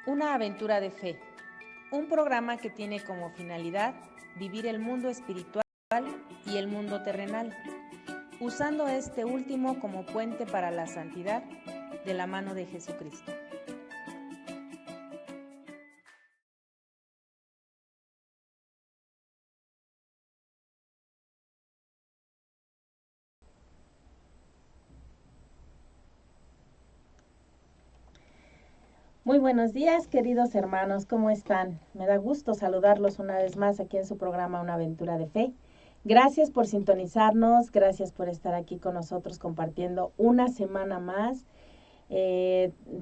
Una aventura de fe, un programa que tiene como finalidad vivir el mundo espiritual y el mundo terrenal, usando este último como puente para la santidad de la mano de Jesucristo. Muy buenos días, queridos hermanos, ¿cómo están? Me da gusto saludarlos una vez más aquí en su programa Una Aventura de Fe. Gracias por sintonizarnos, gracias por estar aquí con nosotros compartiendo una semana más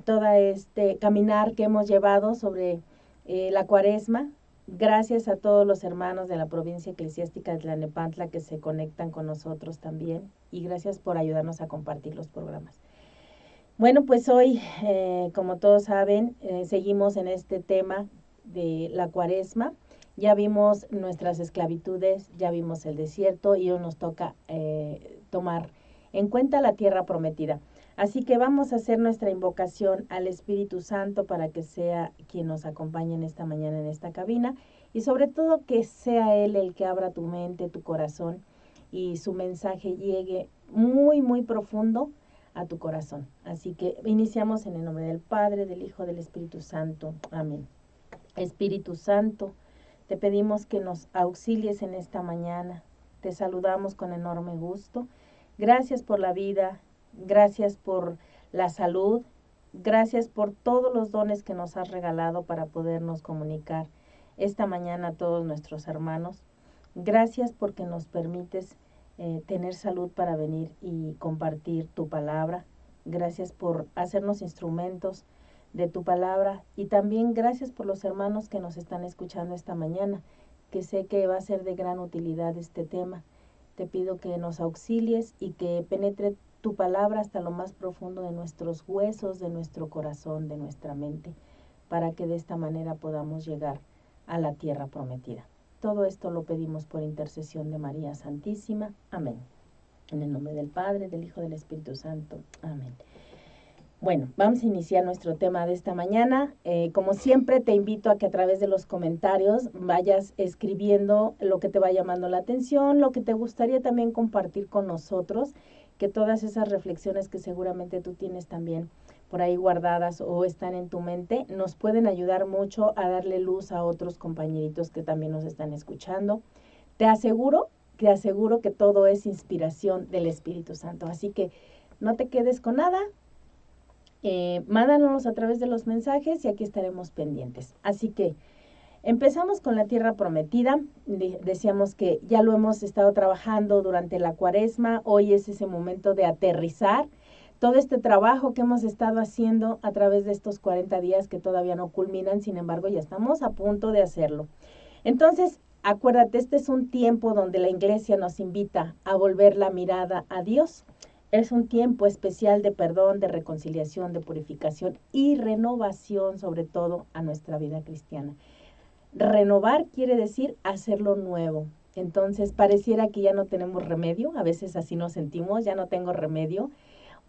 todo este caminar que hemos llevado sobre la Cuaresma. Gracias a todos los hermanos de la provincia eclesiástica de Tlalnepantla que se conectan con nosotros también y gracias por ayudarnos a compartir los programas. Bueno, pues hoy, como todos saben, seguimos en este tema de la Cuaresma. Ya vimos nuestras esclavitudes, ya vimos el desierto y hoy nos toca tomar en cuenta la tierra prometida. Así que vamos a hacer nuestra invocación al Espíritu Santo para que sea quien nos acompañe en esta mañana en esta cabina y sobre todo que sea Él el que abra tu mente, tu corazón y su mensaje llegue muy, muy profundo a tu corazón. Así que iniciamos en el nombre del Padre, del Hijo, del Espíritu Santo. Amén. Espíritu Santo, te pedimos que nos auxilies en esta mañana. Te saludamos con enorme gusto. Gracias por la vida, gracias por la salud, gracias por todos los dones que nos has regalado para podernos comunicar esta mañana a todos nuestros hermanos. Gracias porque nos permites tener salud para venir y compartir tu palabra. Gracias por hacernos instrumentos de tu palabra y también gracias por los hermanos que nos están escuchando esta mañana, que sé que va a ser de gran utilidad este tema. Te pido que nos auxilies y que penetre tu palabra hasta lo más profundo de nuestros huesos, de nuestro corazón, de nuestra mente, para que de esta manera podamos llegar a la tierra prometida. Todo esto lo pedimos por intercesión de María Santísima. Amén. En el nombre del Padre, del Hijo, del Espíritu Santo. Amén. Bueno, vamos a iniciar nuestro tema de esta mañana. Como siempre, te invito a que a través de los comentarios vayas escribiendo lo que te va llamando la atención, lo que te gustaría también compartir con nosotros, que todas esas reflexiones que seguramente tú tienes también por ahí guardadas o están en tu mente, nos pueden ayudar mucho a darle luz a otros compañeritos que también nos están escuchando. Te aseguro que todo es inspiración del Espíritu Santo. Así que no te quedes con nada, mándanos a través de los mensajes y aquí estaremos pendientes. Así que empezamos con la tierra prometida. Decíamos que ya lo hemos estado trabajando durante la Cuaresma. Hoy es ese momento de aterrizar todo este trabajo que hemos estado haciendo a través de estos 40 días que todavía no culminan, sin embargo ya estamos a punto de hacerlo. Entonces, acuérdate, este es un tiempo donde la Iglesia nos invita a volver la mirada a Dios. Es un tiempo especial de perdón, de reconciliación, de purificación y renovación, sobre todo a nuestra vida cristiana. Renovar quiere decir hacerlo nuevo. Entonces, pareciera que ya no tenemos remedio, a veces así nos sentimos, ya no tengo remedio,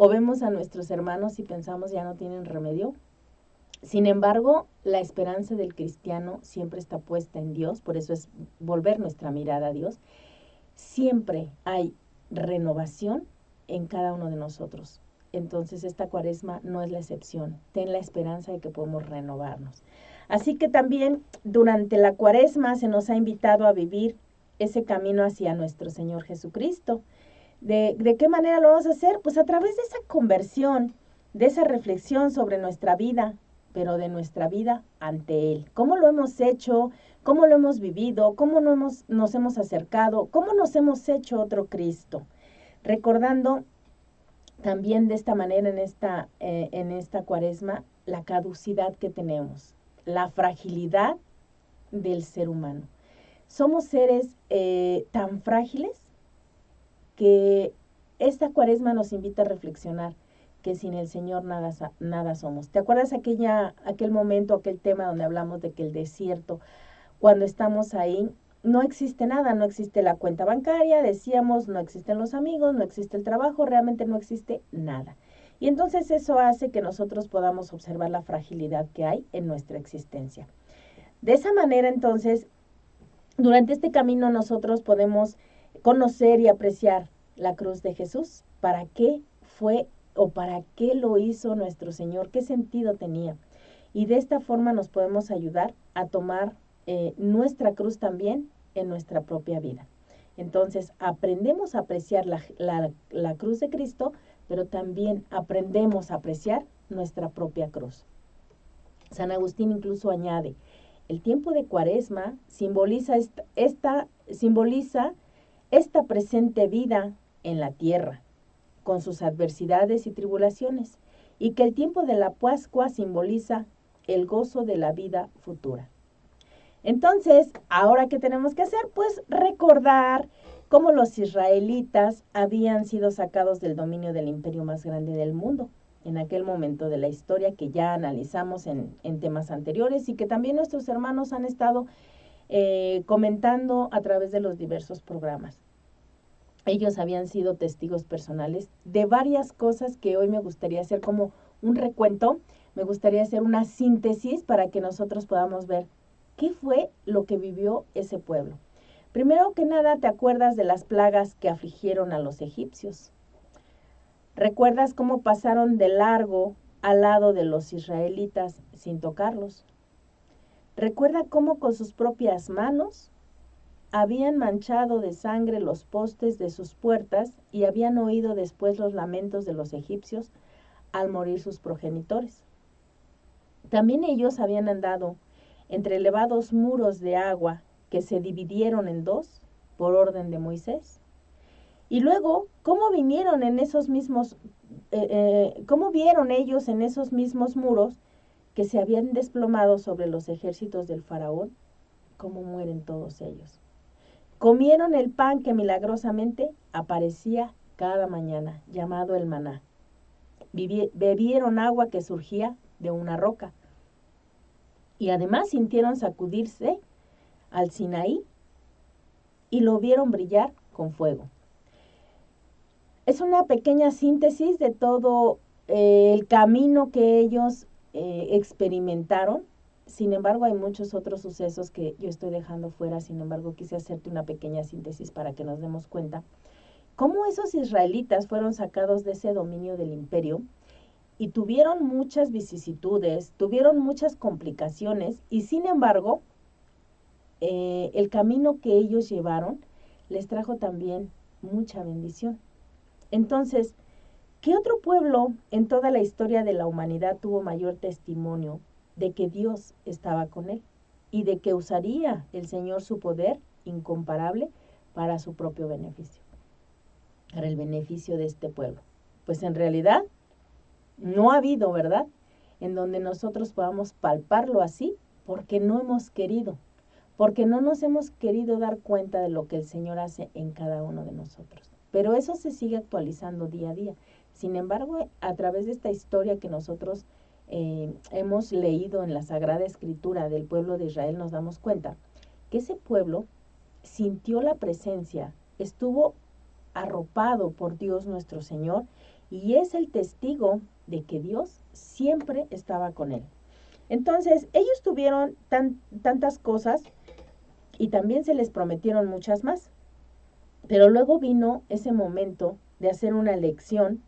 o vemos a nuestros hermanos y pensamos ya no tienen remedio. Sin embargo, la esperanza del cristiano siempre está puesta en Dios, por eso es volver nuestra mirada a Dios. Siempre hay renovación en cada uno de nosotros. Entonces esta Cuaresma no es la excepción. Ten la esperanza de que podemos renovarnos. Así que también durante la Cuaresma se nos ha invitado a vivir ese camino hacia nuestro Señor Jesucristo. ¿De qué manera lo vamos a hacer? Pues a través de esa conversión, de esa reflexión sobre nuestra vida, pero de nuestra vida ante Él. ¿Cómo lo hemos hecho? ¿Cómo lo hemos vivido? ¿Cómo nos hemos acercado? ¿Cómo nos hemos hecho otro Cristo? Recordando también de esta manera en esta Cuaresma la caducidad que tenemos, la fragilidad del ser humano. Somos seres tan frágiles que esta Cuaresma nos invita a reflexionar que sin el Señor nada somos. ¿Te acuerdas aquel momento, aquel tema donde hablamos de que el desierto, cuando estamos ahí, no existe nada, no existe la cuenta bancaria, decíamos, no existen los amigos, no existe el trabajo, realmente no existe nada. Y entonces eso hace que nosotros podamos observar la fragilidad que hay en nuestra existencia. De esa manera, entonces, durante este camino nosotros podemos conocer y apreciar la cruz de Jesús. ¿Para qué fue o para qué lo hizo nuestro Señor? ¿Qué sentido tenía? Y de esta forma nos podemos ayudar a tomar nuestra cruz también en nuestra propia vida. Entonces, aprendemos a apreciar la cruz de Cristo, pero también aprendemos a apreciar nuestra propia cruz. San Agustín incluso añade, el tiempo de Cuaresma simboliza esta presente vida en la tierra, con sus adversidades y tribulaciones, y que el tiempo de la Pascua simboliza el gozo de la vida futura. Entonces, ¿ahora qué tenemos que hacer? Pues recordar cómo los israelitas habían sido sacados del dominio del imperio más grande del mundo, en aquel momento de la historia que ya analizamos en temas anteriores y que también nuestros hermanos han estado comentando a través de los diversos programas. Ellos habían sido testigos personales de varias cosas que hoy me gustaría hacer como un recuento, me gustaría hacer una síntesis para que nosotros podamos ver qué fue lo que vivió ese pueblo. Primero que nada, ¿te acuerdas de las plagas que afligieron a los egipcios? ¿Recuerdas cómo pasaron de largo al lado de los israelitas sin tocarlos? ¿Recuerda cómo con sus propias manos habían manchado de sangre los postes de sus puertas y habían oído después los lamentos de los egipcios al morir sus progenitores? También ellos habían andado entre elevados muros de agua que se dividieron en dos por orden de Moisés. Y luego, ¿cómo vieron ellos en esos mismos muros que se habían desplomado sobre los ejércitos del faraón? ¿Cómo mueren todos ellos? Comieron el pan que milagrosamente aparecía cada mañana, llamado el maná. Bebieron agua que surgía de una roca. Y además sintieron sacudirse al Sinaí y lo vieron brillar con fuego. Es una pequeña síntesis de todo el camino que ellos experimentaron. Sin embargo, hay muchos otros sucesos que yo estoy dejando fuera. Sin embargo, quise hacerte una pequeña síntesis para que nos demos cuenta cómo esos israelitas fueron sacados de ese dominio del imperio y tuvieron muchas vicisitudes, tuvieron muchas complicaciones y sin embargo, el camino que ellos llevaron les trajo también mucha bendición. Entonces, ¿qué otro pueblo en toda la historia de la humanidad tuvo mayor testimonio de que Dios estaba con él y de que usaría el Señor su poder incomparable para su propio beneficio, para el beneficio de este pueblo? Pues en realidad no ha habido, ¿verdad?, en donde nosotros podamos palparlo así, porque no hemos querido, porque no nos hemos querido dar cuenta de lo que el Señor hace en cada uno de nosotros. Pero eso se sigue actualizando día a día. Sin embargo, a través de esta historia que nosotros hemos leído en la Sagrada Escritura del pueblo de Israel, nos damos cuenta que ese pueblo sintió la presencia, estuvo arropado por Dios nuestro Señor y es el testigo de que Dios siempre estaba con él. Entonces, ellos tuvieron tantas cosas y también se les prometieron muchas más. Pero luego vino ese momento de hacer una elección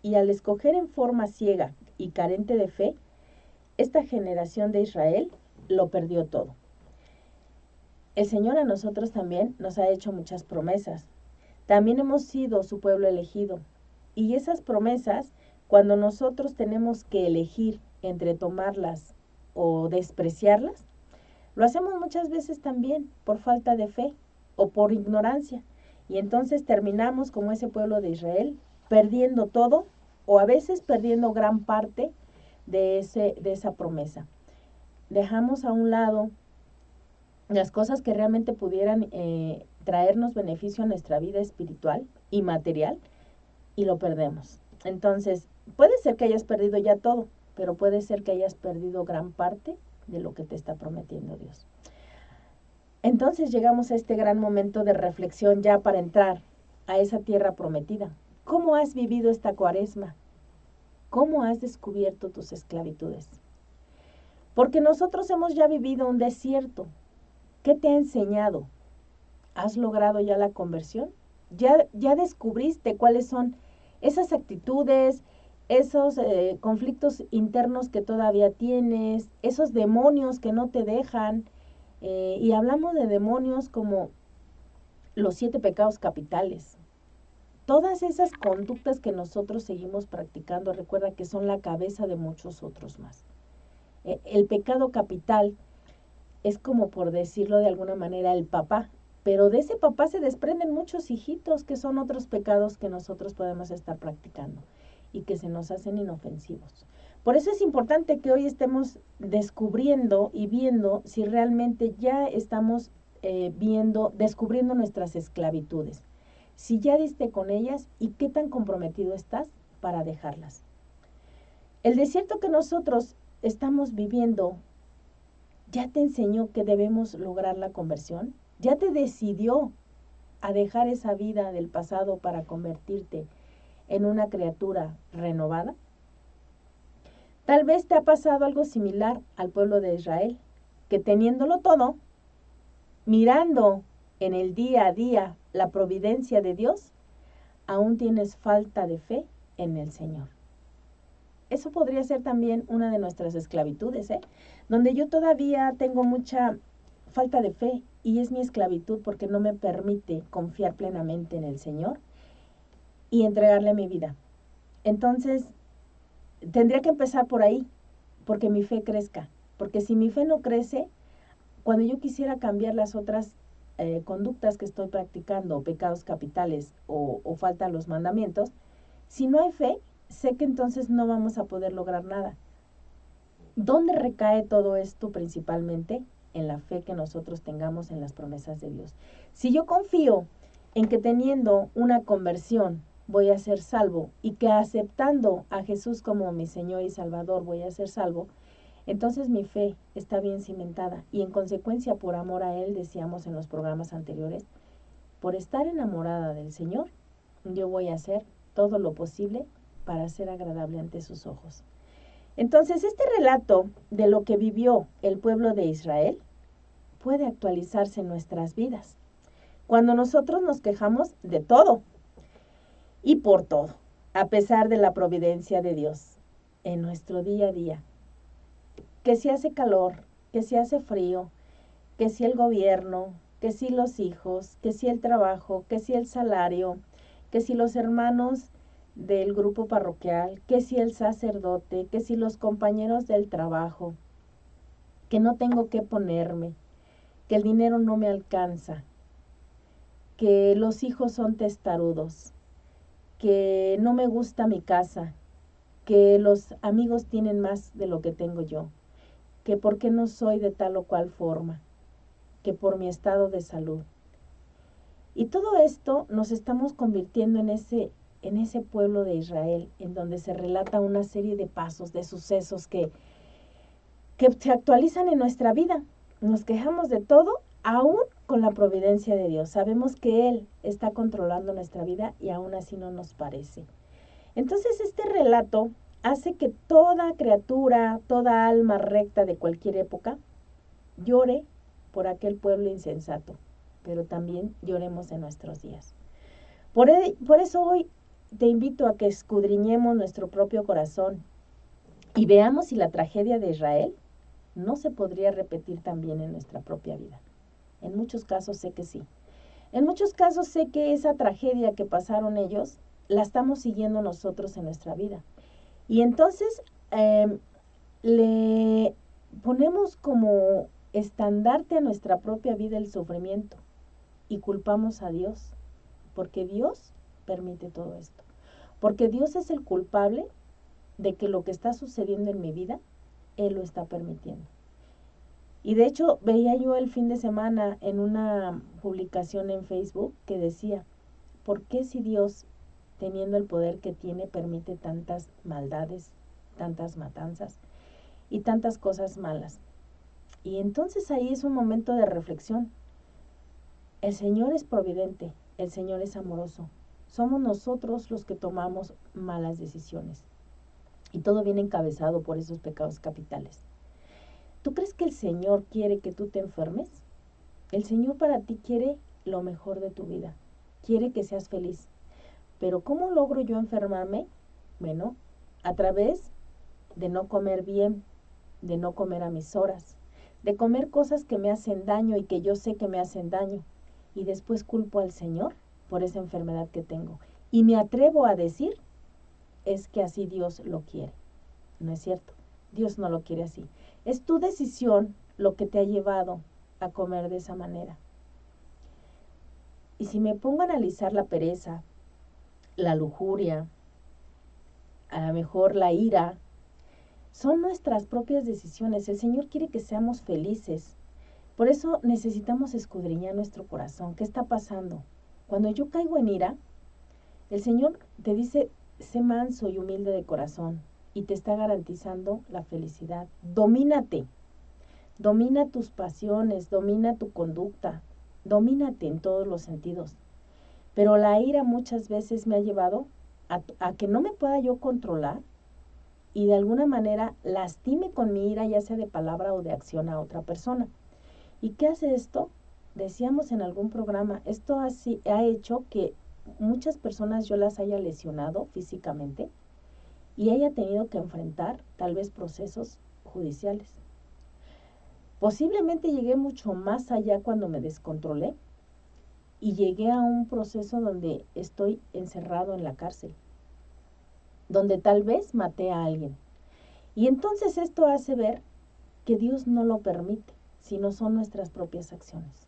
y al escoger en forma ciega y carente de fe, esta generación de Israel lo perdió todo. El Señor a nosotros también nos ha hecho muchas promesas. También hemos sido su pueblo elegido. Y esas promesas, cuando nosotros tenemos que elegir entre tomarlas o despreciarlas, lo hacemos muchas veces también por falta de fe o por ignorancia. Y entonces terminamos como ese pueblo de Israel, perdiendo todo o a veces perdiendo gran parte de esa promesa. Dejamos a un lado las cosas que realmente pudieran traernos beneficio a nuestra vida espiritual y material y lo perdemos. Entonces, puede ser que hayas perdido ya todo, pero puede ser que hayas perdido gran parte de lo que te está prometiendo Dios. Entonces llegamos a este gran momento de reflexión ya para entrar a esa tierra prometida. ¿Cómo has vivido esta Cuaresma? ¿Cómo has descubierto tus esclavitudes? Porque nosotros hemos ya vivido un desierto. ¿Qué te ha enseñado? ¿Has logrado ya la conversión? ¿Ya descubriste cuáles son esas actitudes, esos conflictos internos que todavía tienes, esos demonios que no te dejan? Y hablamos de demonios como los 7 pecados capitales. Todas esas conductas que nosotros seguimos practicando, recuerda que son la cabeza de muchos otros más. El pecado capital es como, por decirlo de alguna manera, el papá, pero de ese papá se desprenden muchos hijitos que son otros pecados que nosotros podemos estar practicando y que se nos hacen inofensivos. Por eso es importante que hoy estemos descubriendo y viendo si realmente ya estamos descubriendo nuestras esclavitudes, si ya diste con ellas y qué tan comprometido estás para dejarlas. El desierto que nosotros estamos viviendo ya te enseñó que debemos lograr la conversión, ya te decidió a dejar esa vida del pasado para convertirte en una criatura renovada. Tal vez te ha pasado algo similar al pueblo de Israel, que teniéndolo todo, mirando en el día a día la providencia de Dios, aún tienes falta de fe en el Señor. Eso podría ser también una de nuestras esclavitudes, donde yo todavía tengo mucha falta de fe y es mi esclavitud porque no me permite confiar plenamente en el Señor y entregarle mi vida. Entonces, tendría que empezar por ahí, porque mi fe crezca. Porque si mi fe no crece, cuando yo quisiera cambiar las otras conductas que estoy practicando, pecados capitales o falta a los mandamientos, si no hay fe, sé que entonces no vamos a poder lograr nada. ¿Dónde recae todo esto principalmente? En la fe que nosotros tengamos en las promesas de Dios. Si yo confío en que teniendo una conversión voy a ser salvo y que aceptando a Jesús como mi Señor y Salvador voy a ser salvo, entonces mi fe está bien cimentada y en consecuencia por amor a Él, decíamos en los programas anteriores, por estar enamorada del Señor, yo voy a hacer todo lo posible para ser agradable ante sus ojos. Entonces, este relato de lo que vivió el pueblo de Israel puede actualizarse en nuestras vidas. Cuando nosotros nos quejamos de todo y por todo, a pesar de la providencia de Dios en nuestro día a día, que si hace calor, que si hace frío, que si el gobierno, que si los hijos, que si el trabajo, que si el salario, que si los hermanos del grupo parroquial, que si el sacerdote, que si los compañeros del trabajo, que no tengo que ponerme, que el dinero no me alcanza, que los hijos son testarudos, que no me gusta mi casa, que los amigos tienen más de lo que tengo yo, que por qué no soy de tal o cual forma, que por mi estado de salud. Y todo esto nos estamos convirtiendo en ese pueblo de Israel, en donde se relata una serie de pasos, de sucesos que se actualizan en nuestra vida. Nos quejamos de todo, aún con la providencia de Dios. Sabemos que Él está controlando nuestra vida y aún así no nos parece. Entonces este relato hace que toda criatura, toda alma recta de cualquier época, llore por aquel pueblo insensato, pero también lloremos en nuestros días. Por eso hoy te invito a que escudriñemos nuestro propio corazón y veamos si la tragedia de Israel no se podría repetir también en nuestra propia vida. En muchos casos sé que sí. En muchos casos sé que esa tragedia que pasaron ellos la estamos siguiendo nosotros en nuestra vida. Y entonces le ponemos como estandarte a nuestra propia vida el sufrimiento y culpamos a Dios, porque Dios permite todo esto. Porque Dios es el culpable de que lo que está sucediendo en mi vida, Él lo está permitiendo. Y de hecho veía yo el fin de semana en una publicación en Facebook que decía, ¿por qué si Dios, teniendo el poder que tiene, permite tantas maldades, tantas matanzas y tantas cosas malas? Y entonces ahí es un momento de reflexión. El Señor es providente, el Señor es amoroso. Somos nosotros los que tomamos malas decisiones. Y todo viene encabezado por esos pecados capitales. ¿Tú crees que el Señor quiere que tú te enfermes? El Señor para ti quiere lo mejor de tu vida. Quiere que seas feliz. Pero ¿cómo logro yo enfermarme? Bueno, a través de no comer bien, de no comer a mis horas, de comer cosas que me hacen daño y que yo sé que me hacen daño. Y después culpo al Señor por esa enfermedad que tengo. Y me atrevo a decir, es que así Dios lo quiere. No es cierto. Dios no lo quiere así. Es tu decisión lo que te ha llevado a comer de esa manera. Y si me pongo a analizar la pereza, la lujuria, a lo mejor la ira, son nuestras propias decisiones. El Señor quiere que seamos felices. Por eso necesitamos escudriñar nuestro corazón. ¿Qué está pasando? Cuando yo caigo en ira, el Señor te dice, sé manso y humilde de corazón, y te está garantizando la felicidad. Domínate. Domina tus pasiones, domina tu conducta, domínate en todos los sentidos. Pero la ira muchas veces me ha llevado a que no me pueda yo controlar y de alguna manera lastime con mi ira, ya sea de palabra o de acción a otra persona. ¿Y qué hace esto? Decíamos en algún programa, esto ha hecho que muchas personas yo las haya lesionado físicamente y haya tenido que enfrentar tal vez procesos judiciales. Posiblemente llegué mucho más allá cuando me descontrolé y llegué a un proceso donde estoy encerrado en la cárcel, donde tal vez maté a alguien. Y entonces esto hace ver que Dios no lo permite, sino son nuestras propias acciones.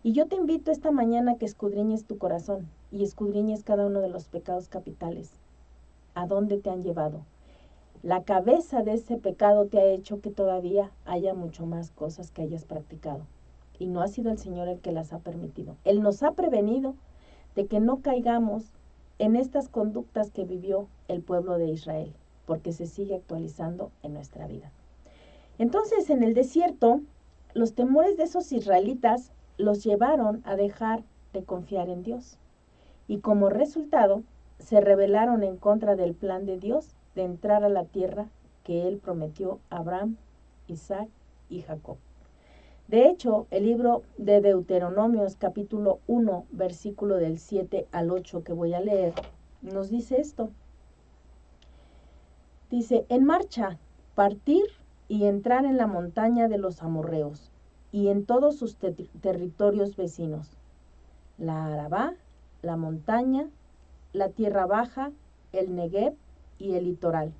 Y yo te invito esta mañana a que escudriñes tu corazón y escudriñes cada uno de los pecados capitales. ¿A dónde te han llevado? La cabeza de ese pecado te ha hecho que todavía haya mucho más cosas que hayas practicado. Y no ha sido el Señor el que las ha permitido. Él nos ha prevenido de que no caigamos en estas conductas que vivió el pueblo de Israel, porque se sigue actualizando en nuestra vida. Entonces, en el desierto, los temores de esos israelitas los llevaron a dejar de confiar en Dios. Y como resultado, se rebelaron en contra del plan de Dios de entrar a la tierra que Él prometió a Abraham, Isaac y Jacob. De hecho, el libro de Deuteronomios, capítulo 1, versículo del 7 al 8 que voy a leer, nos dice esto. Dice, en marcha, partir y entrar en la montaña de los amorreos y en todos sus territorios vecinos, la Arabá, la montaña, la tierra baja, el Negev y el litoral,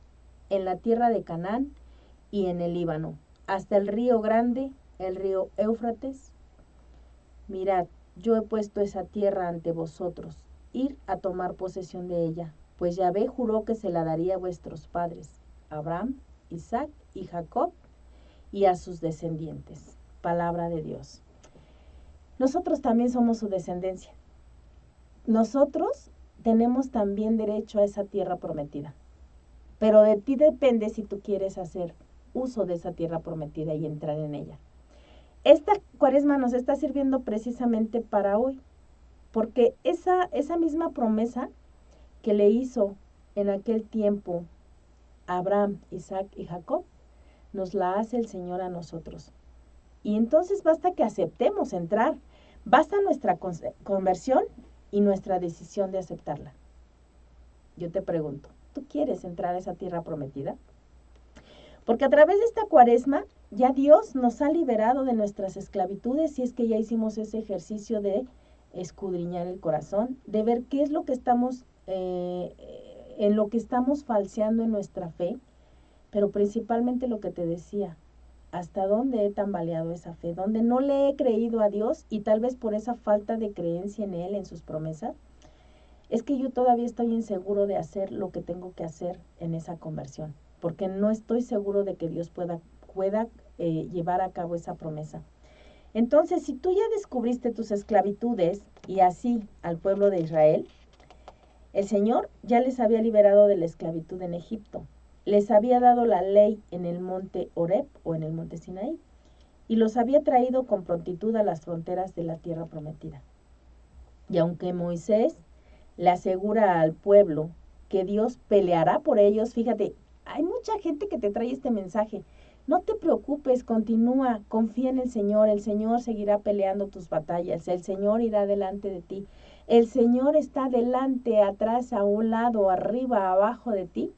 en la tierra de Canaán y en el Líbano, hasta el río grande, el río Éufrates. Mirad, yo he puesto esa tierra ante vosotros, ir a tomar posesión de ella, pues Yahvé juró que se la daría a vuestros padres, Abraham, Isaac y Jacob, y a sus descendientes. Palabra de Dios. Nosotros también somos su descendencia. Nosotros tenemos también derecho a esa tierra prometida. Pero de ti depende si tú quieres hacer uso de esa tierra prometida y entrar en ella. Esta cuaresma nos está sirviendo precisamente para hoy, porque esa misma promesa que le hizo en aquel tiempo Abraham, Isaac y Jacob, nos la hace el Señor a nosotros. Y entonces basta que aceptemos entrar, basta nuestra conversión y nuestra decisión de aceptarla. Yo te pregunto, ¿tú quieres entrar a esa tierra prometida? Porque a través de esta cuaresma ya Dios nos ha liberado de nuestras esclavitudes, si es que ya hicimos ese ejercicio de escudriñar el corazón, de ver qué es lo que estamos, en lo que estamos falseando en nuestra fe, pero principalmente lo que te decía, hasta dónde he tambaleado esa fe, dónde no le he creído a Dios y tal vez por esa falta de creencia en Él, en sus promesas, es que yo todavía estoy inseguro de hacer lo que tengo que hacer en esa conversión, porque no estoy seguro de que Dios pueda llevar a cabo esa promesa. Entonces, si tú ya descubriste tus esclavitudes y así al pueblo de Israel, el Señor ya les había liberado de la esclavitud en Egipto. Les había dado la ley en el monte Horeb o en el monte Sinaí y los había traído con prontitud a las fronteras de la tierra prometida. Y aunque Moisés le asegura al pueblo que Dios peleará por ellos, fíjate, hay mucha gente que te trae este mensaje. No te preocupes, continúa, confía en el Señor seguirá peleando tus batallas, el Señor irá delante de ti, el Señor está delante, atrás, a un lado, arriba, abajo de ti,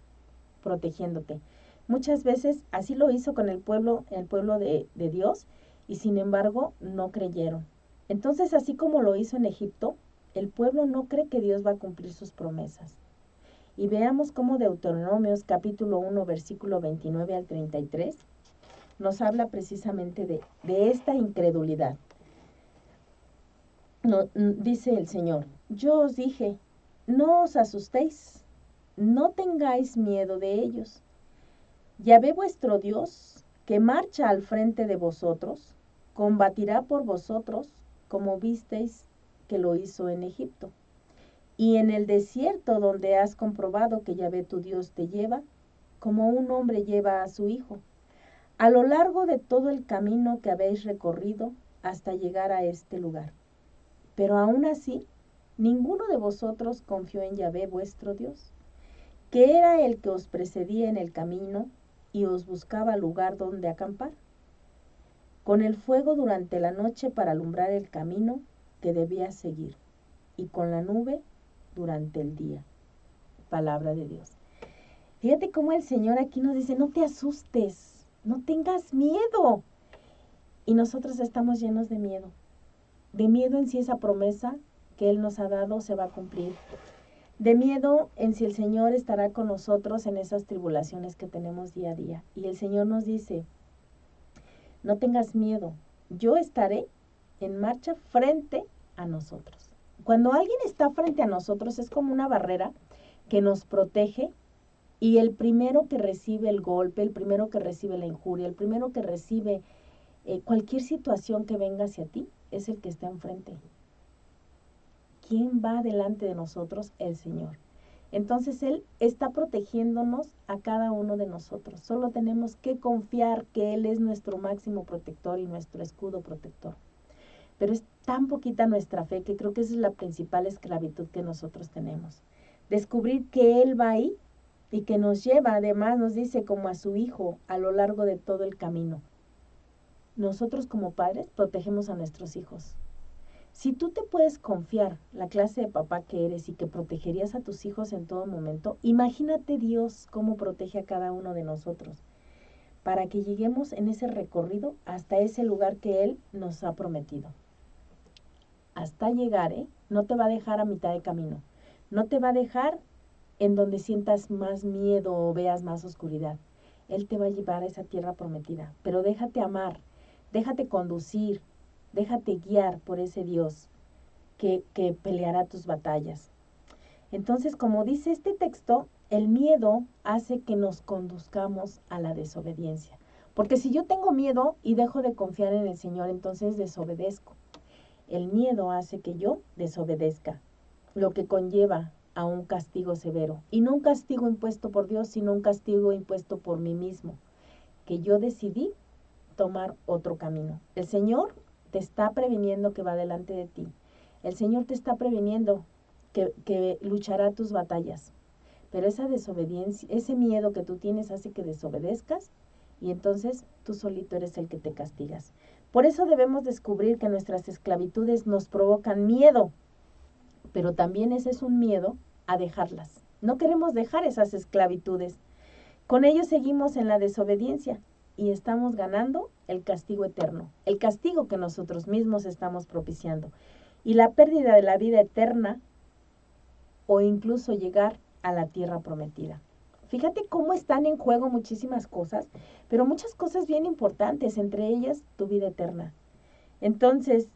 protegiéndote. Muchas veces así lo hizo con el pueblo de Dios, y sin embargo no creyeron. Entonces, así como lo hizo en Egipto, el pueblo no cree que Dios va a cumplir sus promesas. Y veamos cómo Deuteronomios capítulo 1, versículo 29 al 33, nos habla precisamente de esta incredulidad. Dice el Señor, yo os dije, no os asustéis, no tengáis miedo de ellos. Yahvé vuestro Dios, que marcha al frente de vosotros, combatirá por vosotros, como visteis que lo hizo en Egipto. Y en el desierto donde has comprobado que Yahvé tu Dios te lleva, como un hombre lleva a su hijo, a lo largo de todo el camino que habéis recorrido hasta llegar a este lugar. Pero aún así, ninguno de vosotros confió en Yahvé vuestro Dios, que era el que os precedía en el camino y os buscaba lugar donde acampar, con el fuego durante la noche para alumbrar el camino que debías seguir, y con la nube durante el día. Palabra de Dios. Fíjate cómo el Señor aquí nos dice, no te asustes, no tengas miedo. Y nosotros estamos llenos de miedo en si esa promesa que Él nos ha dado se va a cumplir, de miedo en si el Señor estará con nosotros en esas tribulaciones que tenemos día a día. Y el Señor nos dice, no tengas miedo, yo estaré en marcha frente a nosotros. Cuando alguien está frente a nosotros es como una barrera que nos protege, y el primero que recibe el golpe, el primero que recibe la injuria, el primero que recibe cualquier situación que venga hacia ti, es el que está enfrente. ¿Quién va delante de nosotros? El Señor. Entonces Él está protegiéndonos a cada uno de nosotros. Solo tenemos que confiar que Él es nuestro máximo protector y nuestro escudo protector. Pero es tan poquita nuestra fe que creo que esa es la principal esclavitud que nosotros tenemos. Descubrir que Él va ahí y que nos lleva, además nos dice como a su Hijo a lo largo de todo el camino. Nosotros como padres protegemos a nuestros hijos. Si tú te puedes confiar la clase de papá que eres y que protegerías a tus hijos en todo momento, imagínate Dios cómo protege a cada uno de nosotros para que lleguemos en ese recorrido hasta ese lugar que Él nos ha prometido. Hasta llegar, no te va a dejar a mitad de camino, no te va a dejar en donde sientas más miedo o veas más oscuridad. Él te va a llevar a esa tierra prometida, pero déjate amar, déjate conducir, déjate guiar por ese Dios que peleará tus batallas. Entonces, como dice este texto, el miedo hace que nos conduzcamos a la desobediencia. Porque si yo tengo miedo y dejo de confiar en el Señor, entonces desobedezco. El miedo hace que yo desobedezca, lo que conlleva a un castigo severo. Y no un castigo impuesto por Dios, sino un castigo impuesto por mí mismo, que yo decidí tomar otro camino. El Señor te está previniendo que va delante de ti. El Señor te está previniendo que luchará tus batallas. Pero esa desobediencia, ese miedo que tú tienes hace que desobedezcas y entonces tú solito eres el que te castigas. Por eso debemos descubrir que nuestras esclavitudes nos provocan miedo, pero también ese es un miedo a dejarlas. No queremos dejar esas esclavitudes. Con ello seguimos en la desobediencia y estamos ganando el castigo eterno, el castigo que nosotros mismos estamos propiciando y la pérdida de la vida eterna o incluso llegar a la tierra prometida. Fíjate cómo están en juego muchísimas cosas, pero muchas cosas bien importantes, entre ellas tu vida eterna. Entonces,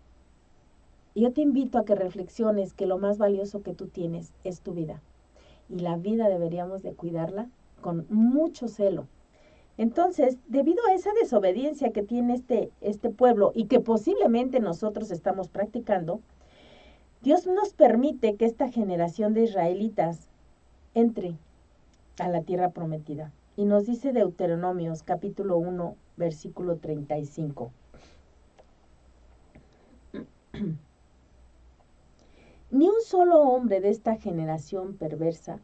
yo te invito a que reflexiones que lo más valioso que tú tienes es tu vida. Y la vida deberíamos de cuidarla con mucho celo. Entonces, debido a esa desobediencia que tiene este pueblo y que posiblemente nosotros estamos practicando, Dios nos permite que esta generación de israelitas entre a la tierra prometida. Y nos dice Deuteronomios capítulo 1, versículo 35. Ni un solo hombre de esta generación perversa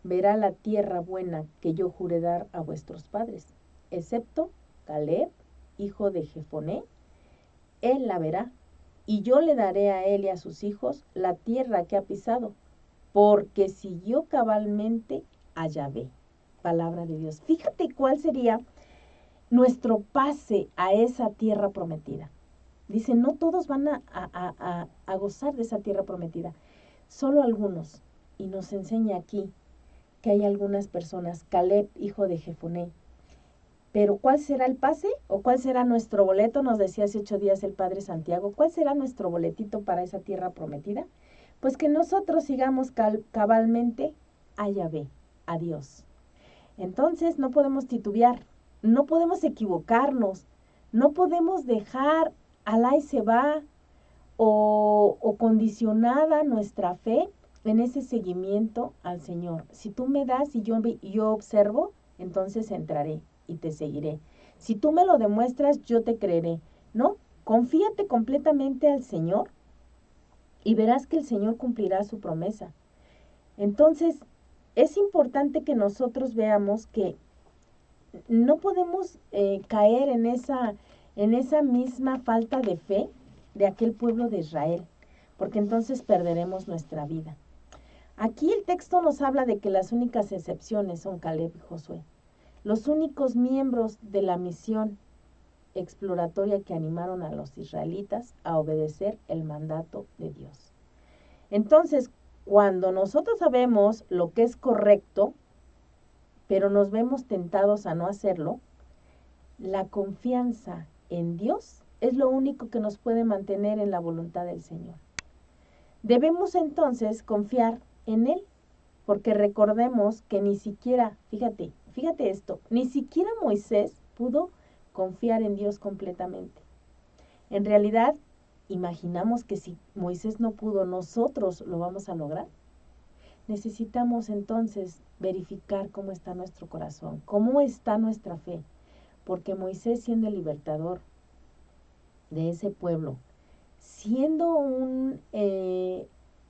verá la tierra buena que yo juré dar a vuestros padres, excepto Caleb, hijo de Jefoné, él la verá, y yo le daré a él y a sus hijos la tierra que ha pisado, porque siguió cabalmente a Yahvé. Palabra de Dios. Fíjate cuál sería nuestro pase a esa tierra prometida. Dice, no todos van a gozar de esa tierra prometida, solo algunos. Y nos enseña aquí que hay algunas personas, Caleb, hijo de Jefoné. Pero ¿cuál será el pase? ¿O cuál será nuestro boleto? Nos decía hace 8 días el Padre Santiago. ¿Cuál será nuestro boletito para esa tierra prometida? Pues que nosotros sigamos cabalmente a Yahvé, a Dios. Entonces no podemos titubear, no podemos equivocarnos, no podemos dejar al ahí se va o condicionada nuestra fe en ese seguimiento al Señor. Si tú me das y yo observo, entonces entraré y te seguiré. Si tú me lo demuestras, yo te creeré. No, confíate completamente al Señor y verás que el Señor cumplirá su promesa. Entonces, es importante que nosotros veamos que no podemos caer en esa misma falta de fe de aquel pueblo de Israel, porque entonces perderemos nuestra vida. Aquí el texto nos habla de que las únicas excepciones son Caleb y Josué, los únicos miembros de la misión exploratoria que animaron a los israelitas a obedecer el mandato de Dios. Entonces, cuando nosotros sabemos lo que es correcto, pero nos vemos tentados a no hacerlo, la confianza en Dios es lo único que nos puede mantener en la voluntad del Señor. Debemos entonces confiar en Él, porque recordemos que ni siquiera, fíjate esto, ni siquiera Moisés pudo confiar en Dios completamente. En realidad, imaginamos que si Moisés no pudo, nosotros lo vamos a lograr. Necesitamos entonces verificar cómo está nuestro corazón, cómo está nuestra fe, porque Moisés, siendo el libertador de ese pueblo, siendo un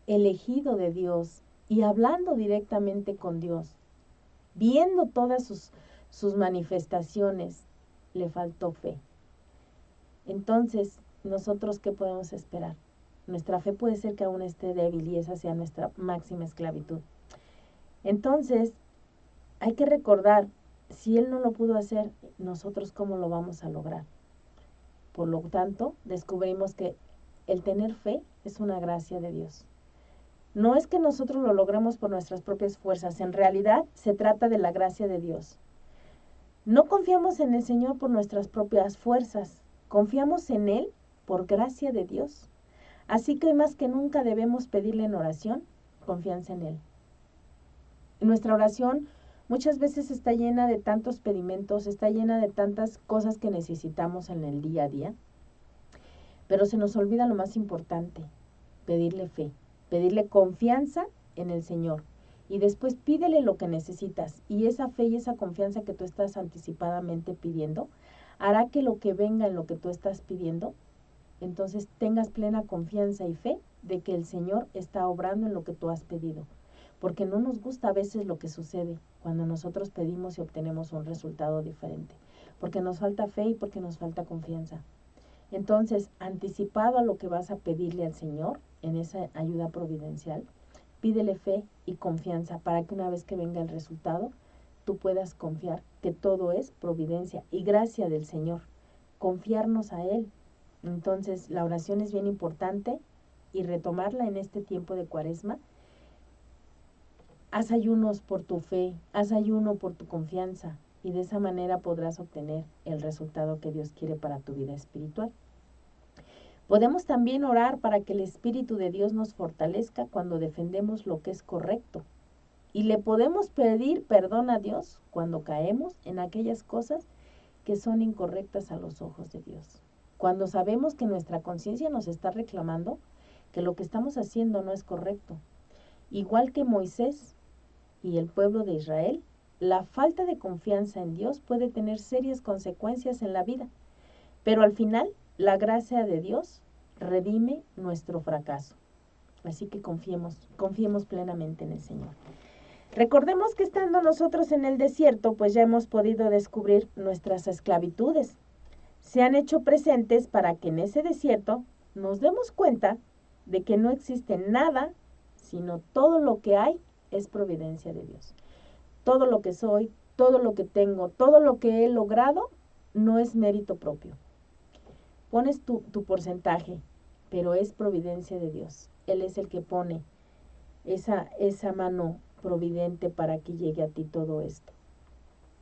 elegido de Dios y hablando directamente con Dios, viendo todas sus manifestaciones, le faltó fe. Entonces, ¿nosotros qué podemos esperar? Nuestra fe puede ser que aún esté débil y esa sea nuestra máxima esclavitud. Entonces, hay que recordar, si Él no lo pudo hacer, nosotros cómo lo vamos a lograr. Por lo tanto, descubrimos que el tener fe es una gracia de Dios. No es que nosotros lo logremos por nuestras propias fuerzas, en realidad se trata de la gracia de Dios. No confiamos en el Señor por nuestras propias fuerzas, confiamos en Él por gracia de Dios. Así que hoy más que nunca debemos pedirle en oración confianza en Él. Nuestra oración muchas veces está llena de tantos pedimentos, está llena de tantas cosas que necesitamos en el día a día, pero se nos olvida lo más importante, pedirle fe, pedirle confianza en el Señor. Y después pídele lo que necesitas. Y esa fe y esa confianza que tú estás anticipadamente pidiendo hará que lo que venga en lo que tú estás pidiendo, entonces tengas plena confianza y fe de que el Señor está obrando en lo que tú has pedido. Porque no nos gusta a veces lo que sucede cuando nosotros pedimos y obtenemos un resultado diferente. Porque nos falta fe y porque nos falta confianza. Entonces, anticipado a lo que vas a pedirle al Señor en esa ayuda providencial, pídele fe y confianza para que una vez que venga el resultado, tú puedas confiar que todo es providencia y gracia del Señor. Confiarnos a Él. Entonces, la oración es bien importante y retomarla en este tiempo de Cuaresma. Haz ayunos por tu fe, haz ayuno por tu confianza y de esa manera podrás obtener el resultado que Dios quiere para tu vida espiritual. Podemos también orar para que el Espíritu de Dios nos fortalezca cuando defendemos lo que es correcto. Y le podemos pedir perdón a Dios cuando caemos en aquellas cosas que son incorrectas a los ojos de Dios. Cuando sabemos que nuestra conciencia nos está reclamando que lo que estamos haciendo no es correcto. Igual que Moisés y el pueblo de Israel, la falta de confianza en Dios puede tener serias consecuencias en la vida. Pero al final, la gracia de Dios redime nuestro fracaso. Así que confiemos plenamente en el Señor. Recordemos que estando nosotros en el desierto, pues ya hemos podido descubrir nuestras esclavitudes. Se han hecho presentes para que en ese desierto nos demos cuenta de que no existe nada, sino todo lo que hay es providencia de Dios. Todo lo que soy, todo lo que tengo, todo lo que he logrado, no es mérito propio. Pones tu porcentaje, pero es providencia de Dios. Él es el que pone esa mano providente para que llegue a ti todo esto.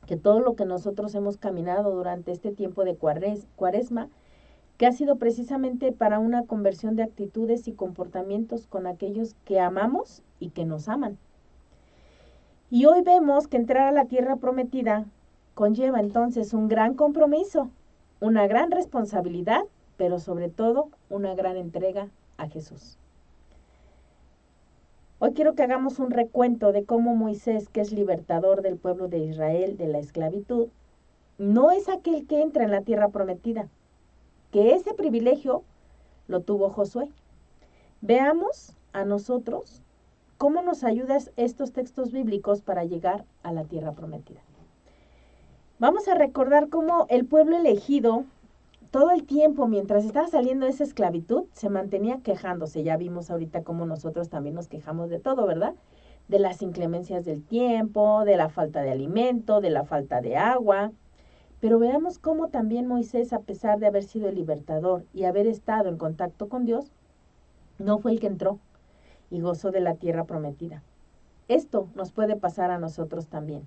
Que todo lo que nosotros hemos caminado durante este tiempo de cuaresma, que ha sido precisamente para una conversión de actitudes y comportamientos con aquellos que amamos y que nos aman. Y hoy vemos que entrar a la tierra prometida conlleva entonces un gran compromiso, una gran responsabilidad, pero sobre todo una gran entrega a Jesús. Hoy quiero que hagamos un recuento de cómo Moisés, que es libertador del pueblo de Israel de la esclavitud, no es aquel que entra en la tierra prometida, que ese privilegio lo tuvo Josué. Veamos a nosotros cómo nos ayudan estos textos bíblicos para llegar a la tierra prometida. Vamos a recordar cómo el pueblo elegido, todo el tiempo mientras estaba saliendo de esa esclavitud, se mantenía quejándose. Ya vimos ahorita cómo nosotros también nos quejamos de todo, ¿verdad? De las inclemencias del tiempo, de la falta de alimento, de la falta de agua. Pero veamos cómo también Moisés, a pesar de haber sido el libertador y haber estado en contacto con Dios, no fue el que entró y gozó de la tierra prometida. Esto nos puede pasar a nosotros también.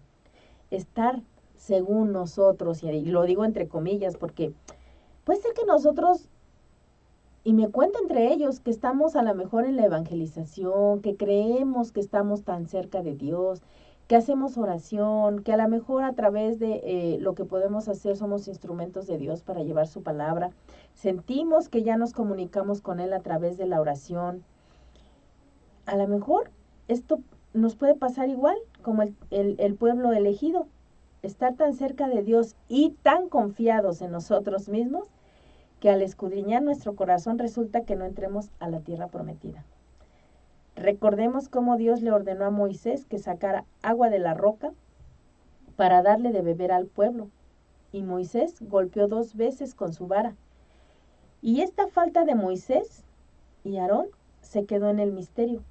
Estar según nosotros, y lo digo entre comillas porque puede ser que nosotros, y me cuento entre ellos, que estamos a lo mejor en la evangelización, que creemos que estamos tan cerca de Dios, que hacemos oración, que a lo mejor a través de lo que podemos hacer somos instrumentos de Dios para llevar su palabra. Sentimos que ya nos comunicamos con Él a través de la oración. A lo mejor esto nos puede pasar igual como el pueblo elegido, estar tan cerca de Dios y tan confiados en nosotros mismos que al escudriñar nuestro corazón resulta que no entremos a la tierra prometida. Recordemos cómo Dios le ordenó a Moisés que sacara agua de la roca para darle de beber al pueblo, y Moisés golpeó 2 veces con su vara. Y esta falta de Moisés y Aarón se quedó en el misterio.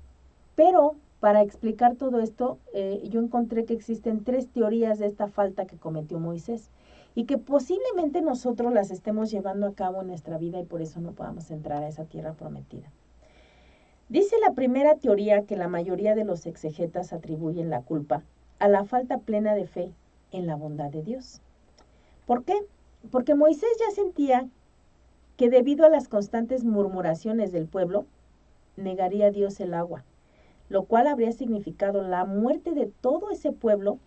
Pero para explicar todo esto, yo encontré que existen 3 teorías de esta falta que cometió Moisés y que posiblemente nosotros las estemos llevando a cabo en nuestra vida y por eso no podamos entrar a esa tierra prometida. Dice la primera teoría que la mayoría de los exegetas atribuyen la culpa a la falta plena de fe en la bondad de Dios. ¿Por qué? Porque Moisés ya sentía que debido a las constantes murmuraciones del pueblo, negaría a Dios el agua, lo cual habría significado la muerte de todo ese pueblo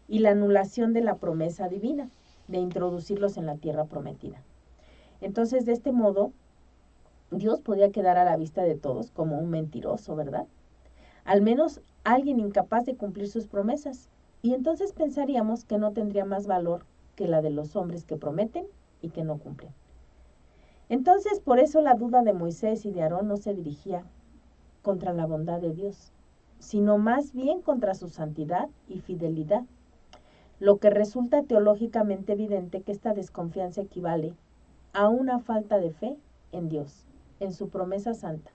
y la anulación de la promesa divina de introducirlos en la tierra prometida. Entonces, de este modo, Dios podía quedar a la vista de todos como un mentiroso, ¿verdad? Al menos alguien incapaz de cumplir sus promesas. Y entonces pensaríamos que no tendría más valor que la de los hombres que prometen y que no cumplen. Entonces, por eso la duda de Moisés y de Aarón no se dirigía contra la bondad de Dios, sino más bien contra su santidad y fidelidad, lo que resulta teológicamente evidente que esta desconfianza equivale a una falta de fe en Dios, en su promesa santa.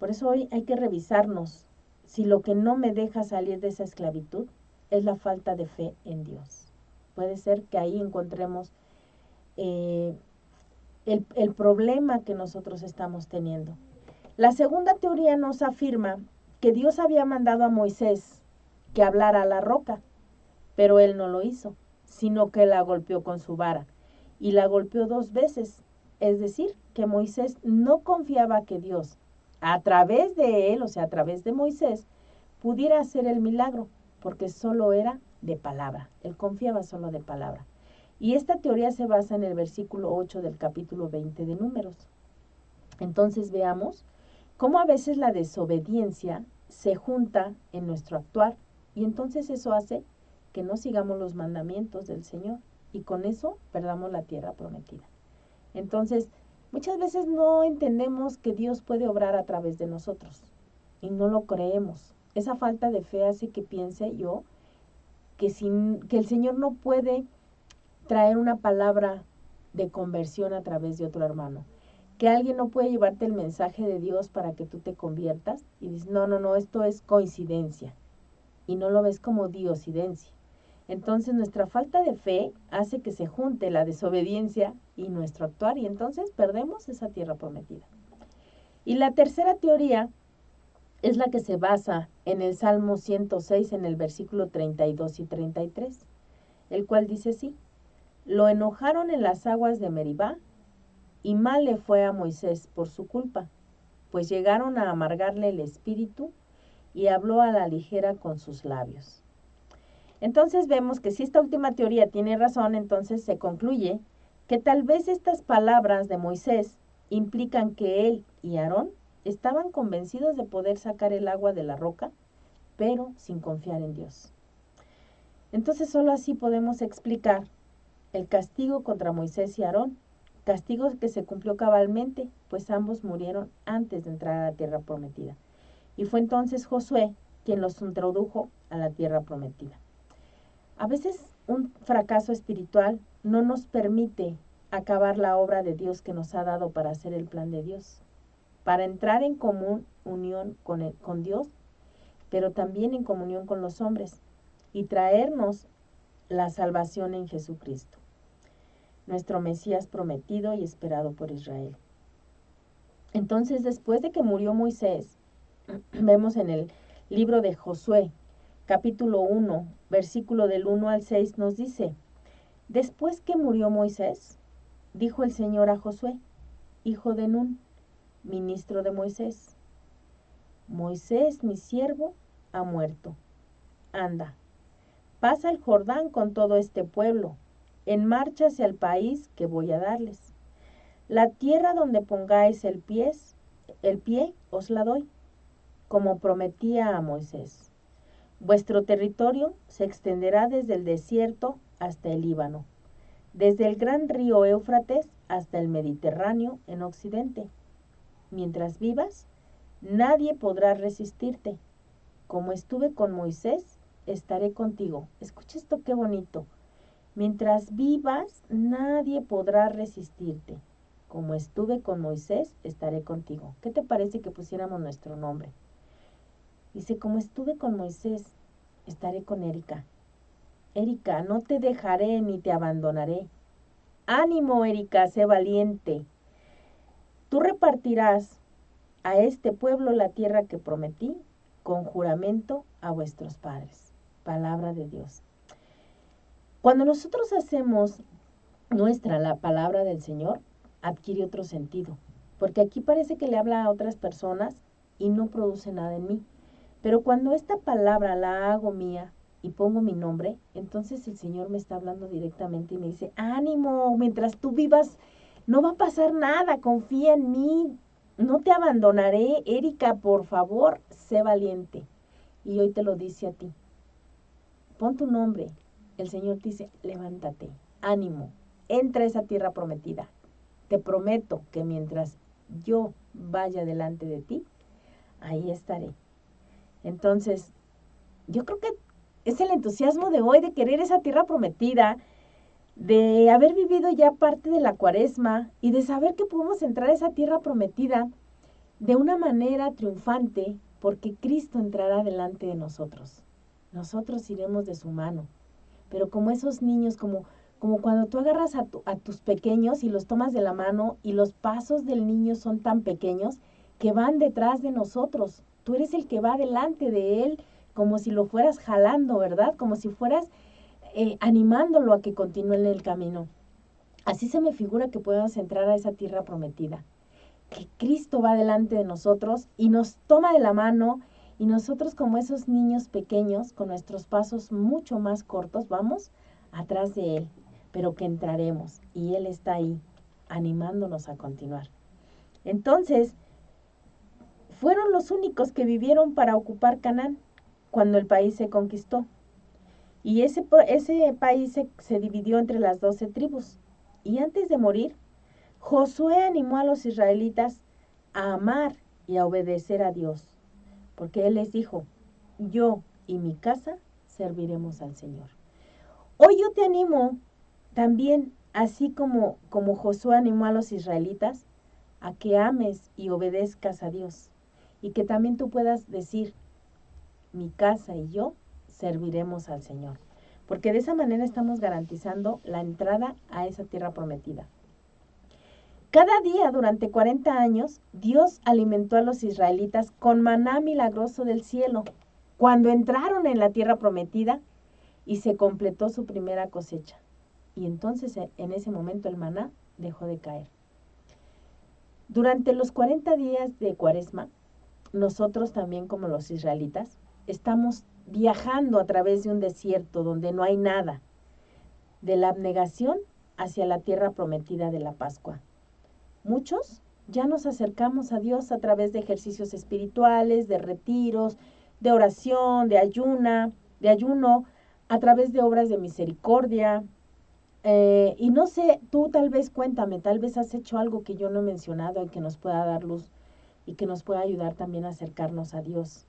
Por eso hoy hay que revisarnos si lo que no me deja salir de esa esclavitud es la falta de fe en Dios. Puede ser que ahí encontremos el problema que nosotros estamos teniendo. La segunda teoría nos afirma que Dios había mandado a Moisés que hablara a la roca, pero él no lo hizo, sino que la golpeó con su vara, y la golpeó 2 veces. Es decir, que Moisés no confiaba que Dios, a través de él, o sea, a través de Moisés, pudiera hacer el milagro, porque solo era de palabra. Él confiaba solo de palabra. Y esta teoría se basa en el versículo 8 del capítulo 20 de Números. Entonces veamos cómo a veces la desobediencia se junta en nuestro actuar y entonces eso hace que no sigamos los mandamientos del Señor y con eso perdamos la tierra prometida. Entonces, muchas veces no entendemos que Dios puede obrar a través de nosotros y no lo creemos. esa falta de fe hace que piense yo que el Señor no puede traer una palabra de conversión a través de otro hermano. Que alguien no puede llevarte el mensaje de Dios para que tú te conviertas y dices, no, esto es coincidencia. Y no lo ves como diosidencia. Entonces nuestra falta de fe hace que se junte la desobediencia y nuestro actuar y entonces perdemos esa tierra prometida. Y la tercera teoría es la que se basa en el Salmo 106 en el versículo 32 y 33, el cual dice así: lo enojaron en las aguas de Meribá y mal le fue a Moisés por su culpa, pues llegaron a amargarle el espíritu y habló a la ligera con sus labios. Entonces vemos que si esta última teoría tiene razón, entonces se concluye que tal vez estas palabras de Moisés implican que él y Aarón estaban convencidos de poder sacar el agua de la roca, pero sin confiar en Dios. Entonces solo así podemos explicar el castigo contra Moisés y Aarón, castigo que se cumplió cabalmente, pues ambos murieron antes de entrar a la tierra prometida. Y fue entonces Josué quien los introdujo a la tierra prometida. A veces un fracaso espiritual no nos permite acabar la obra de Dios que nos ha dado para hacer el plan de Dios, para entrar en común unión con Dios, pero también en comunión con los hombres y traernos la salvación en Jesucristo, nuestro Mesías prometido y esperado por Israel. Entonces, después de que murió Moisés, vemos en el libro de Josué, capítulo 1, versículo del 1 al 6, nos dice: después que murió Moisés, dijo el Señor a Josué, hijo de Nun, ministro de Moisés: Moisés, mi siervo, ha muerto. Anda, pasa el Jordán con todo este pueblo, en marcha hacia el país que voy a darles. La tierra donde pongáis el pie os la doy, como prometía a Moisés. Vuestro territorio se extenderá desde el desierto hasta el Líbano, desde el gran río Éufrates hasta el Mediterráneo en occidente. Mientras vivas, nadie podrá resistirte. Como estuve con Moisés, estaré contigo. Escucha esto, qué bonito. Mientras vivas, nadie podrá resistirte. Como estuve con Moisés, estaré contigo. ¿Qué te parece que pusiéramos nuestro nombre? Dice, como estuve con Moisés, estaré con Erika. Erika, no te dejaré ni te abandonaré. Ánimo, Erika, sé valiente. Tú repartirás a este pueblo la tierra que prometí con juramento a vuestros padres. Palabra de Dios. Cuando nosotros hacemos nuestra la palabra del Señor, adquiere otro sentido, porque aquí parece que le habla a otras personas y no produce nada en mí. Pero cuando esta palabra la hago mía y pongo mi nombre, entonces el Señor me está hablando directamente y me dice, ánimo, mientras tú vivas, no va a pasar nada, confía en mí, no te abandonaré, Erika, por favor, sé valiente. Y hoy te lo dice a ti. Pon tu nombre. El Señor te dice, levántate, ánimo, entra a esa tierra prometida. Te prometo que mientras yo vaya delante de ti, ahí estaré. Entonces, yo creo que es el entusiasmo de hoy de querer esa tierra prometida, de haber vivido ya parte de la Cuaresma y de saber que podemos entrar a esa tierra prometida de una manera triunfante, porque Cristo entrará delante de nosotros. Nosotros iremos de su mano, pero como esos niños, como cuando tú agarras a tus pequeños y los tomas de la mano y los pasos del niño son tan pequeños que van detrás de nosotros. Tú eres el que va delante de él como si lo fueras jalando, ¿verdad? Como si fueras animándolo a que continúe en el camino. Así se me figura que podemos entrar a esa tierra prometida. Que Cristo va delante de nosotros y nos toma de la mano y nosotros como esos niños pequeños con nuestros pasos mucho más cortos vamos atrás de Él, pero que entraremos y Él está ahí animándonos a continuar. Entonces, fueron los únicos que vivieron para ocupar Canaán cuando el país se conquistó. Y ese país se dividió entre las 12 tribus. Y antes de morir, Josué animó a los israelitas a amar y a obedecer a Dios, porque Él les dijo, yo y mi casa serviremos al Señor. Hoy yo te animo también, así como Josué animó a los israelitas, a que ames y obedezcas a Dios. Y que también tú puedas decir, mi casa y yo serviremos al Señor. Porque de esa manera estamos garantizando la entrada a esa tierra prometida. Cada día durante 40 años, Dios alimentó a los israelitas con maná milagroso del cielo. Cuando entraron en la tierra prometida y se completó su primera cosecha. Y entonces en ese momento el maná dejó de caer. Durante los 40 días de Cuaresma, nosotros también como los israelitas, estamos viajando a través de un desierto donde no hay nada, de la abnegación hacia la tierra prometida de la Pascua. Muchos ya nos acercamos a Dios a través de ejercicios espirituales, de retiros, de oración, de ayuno, a través de obras de misericordia. Y no sé, tú tal vez cuéntame, tal vez has hecho algo que yo no he mencionado y que nos pueda dar luz y que nos pueda ayudar también a acercarnos a Dios.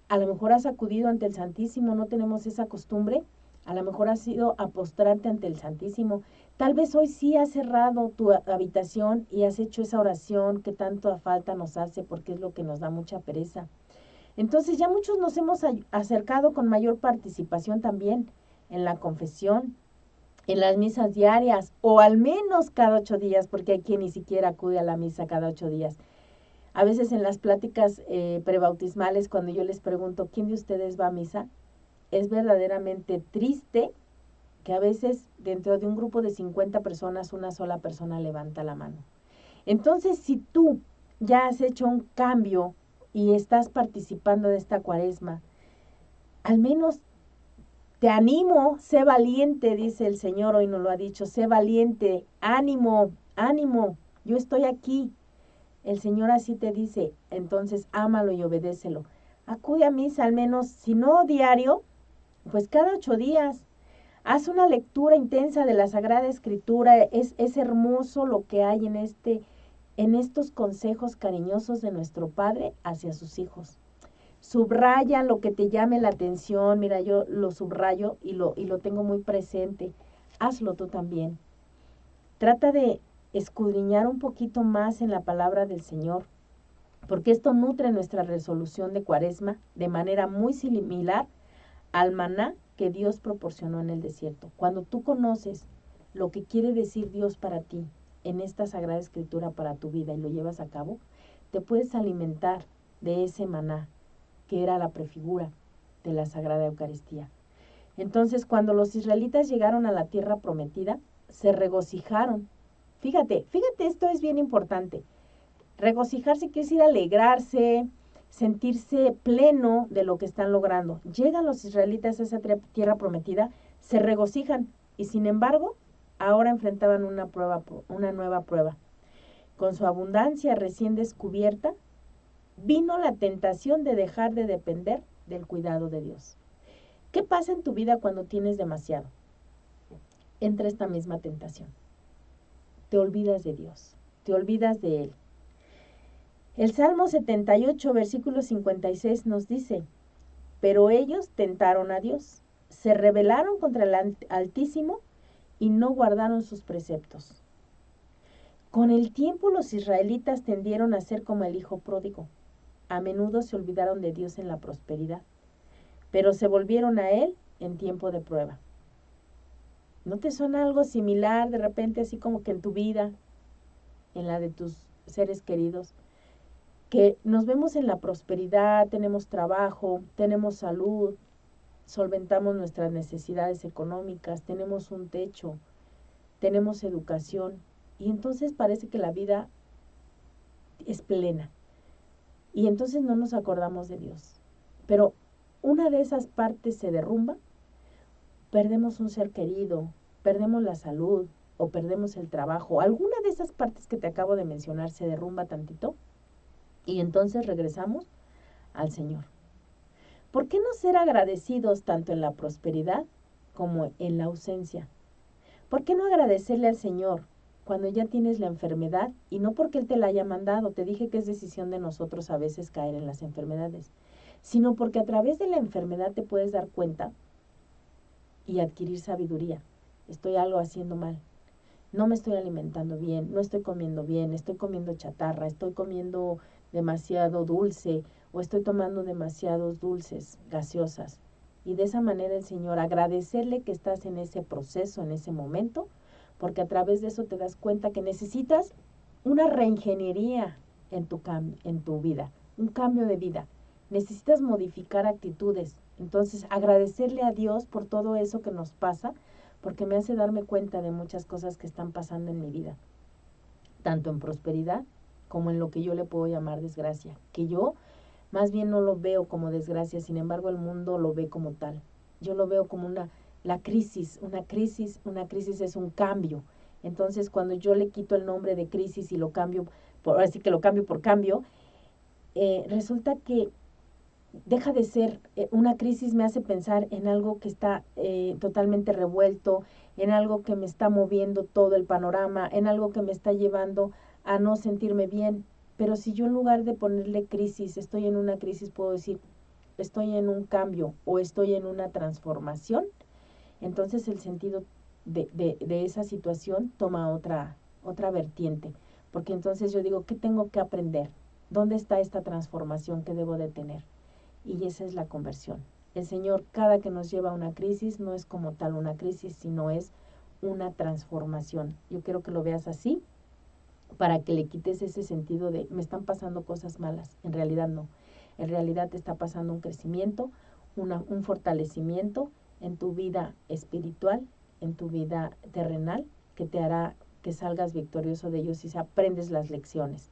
A lo mejor has acudido ante el Santísimo, no tenemos esa costumbre. A lo mejor has ido a postrarte ante el Santísimo. Tal vez hoy sí has cerrado tu habitación y has hecho esa oración que tanto falta nos hace porque es lo que nos da mucha pereza. Entonces ya muchos nos hemos acercado con mayor participación también en la confesión, en las misas diarias o al menos cada 8 días, porque hay quien ni siquiera acude a la misa cada 8 días. A veces en las pláticas prebautismales, cuando yo les pregunto, ¿quién de ustedes va a misa? Es verdaderamente triste que a veces dentro de un grupo de 50 personas, una sola persona levanta la mano. Entonces, si tú ya has hecho un cambio y estás participando de esta Cuaresma, al menos te animo, sé valiente, dice el Señor, hoy nos lo ha dicho, sé valiente, ánimo, ánimo, yo estoy aquí. El Señor así te dice, entonces ámalo y obedécelo. Acude a misa al menos, si no diario, pues cada 8 días. Haz una lectura intensa de la Sagrada Escritura. Es hermoso lo que hay en estos consejos cariñosos de nuestro Padre hacia sus hijos. Subraya lo que te llame la atención. Mira, yo lo subrayo y lo tengo muy presente. Hazlo tú también. Trata de escudriñar un poquito más en la palabra del Señor, porque esto nutre nuestra resolución de Cuaresma de manera muy similar al maná que Dios proporcionó en el desierto. Cuando tú conoces lo que quiere decir Dios para ti en esta Sagrada Escritura para tu vida y lo llevas a cabo, te puedes alimentar de ese maná que era la prefigura de la Sagrada Eucaristía. Entonces, cuando los israelitas llegaron a la tierra prometida, se regocijaron. Fíjate, esto es bien importante. Regocijarse quiere decir alegrarse, sentirse pleno de lo que están logrando. Llegan los israelitas a esa tierra prometida, se regocijan y sin embargo, ahora enfrentaban una nueva prueba. Con su abundancia recién descubierta, vino la tentación de dejar de depender del cuidado de Dios. ¿Qué pasa en tu vida cuando tienes demasiado? Entra esta misma tentación. Te olvidas de Dios, te olvidas de Él. El Salmo 78, versículo 56 nos dice, pero ellos tentaron a Dios, se rebelaron contra el Altísimo y no guardaron sus preceptos. Con el tiempo los israelitas tendieron a ser como el hijo pródigo. A menudo se olvidaron de Dios en la prosperidad, pero se volvieron a Él en tiempo de prueba. ¿No te suena algo similar de repente así como que en tu vida, en la de tus seres queridos? Que nos vemos en la prosperidad, tenemos trabajo, tenemos salud, solventamos nuestras necesidades económicas, tenemos un techo, tenemos educación y entonces parece que la vida es plena y entonces no nos acordamos de Dios. Pero una de esas partes se derrumba, perdemos un ser querido, perdemos la salud o perdemos el trabajo. Alguna de esas partes que te acabo de mencionar se derrumba tantito y entonces regresamos al Señor. ¿Por qué no ser agradecidos tanto en la prosperidad como en la ausencia? ¿Por qué no agradecerle al Señor cuando ya tienes la enfermedad y no porque Él te la haya mandado? Te dije que es decisión de nosotros a veces caer en las enfermedades, sino porque a través de la enfermedad te puedes dar cuenta y adquirir sabiduría. Estoy algo haciendo mal. No me estoy alimentando bien, no estoy comiendo bien, estoy comiendo chatarra, estoy comiendo demasiado dulce o estoy tomando demasiados dulces, gaseosas. Y de esa manera el Señor, agradecerle que estás en ese proceso, en ese momento, porque a través de eso te das cuenta que necesitas una reingeniería en tu vida, un cambio de vida. Necesitas modificar actitudes. Entonces, agradecerle a Dios por todo eso que nos pasa, porque me hace darme cuenta de muchas cosas que están pasando en mi vida, tanto en prosperidad como en lo que yo le puedo llamar desgracia, que yo más bien no lo veo como desgracia, sin embargo el mundo lo ve como tal. Yo lo veo como una crisis es un cambio. Entonces, cuando yo le quito el nombre de crisis y lo cambio, así que lo cambio por cambio, resulta que deja de ser una crisis, me hace pensar en algo que está totalmente revuelto, en algo que me está moviendo todo el panorama, en algo que me está llevando a no sentirme bien. Pero si yo en lugar de ponerle crisis, estoy en una crisis, puedo decir, estoy en un cambio o estoy en una transformación, entonces el sentido de esa situación toma otra vertiente. Porque entonces yo digo, ¿qué tengo que aprender? ¿Dónde está esta transformación que debo de tener? Y esa es la conversión. El Señor, cada que nos lleva a una crisis, no es como tal una crisis, sino es una transformación. Yo quiero que lo veas así, para que le quites ese sentido de, me están pasando cosas malas. En realidad no. En realidad te está pasando un crecimiento, un fortalecimiento en tu vida espiritual, en tu vida terrenal, que te hará que salgas victorioso de ellos si aprendes las lecciones.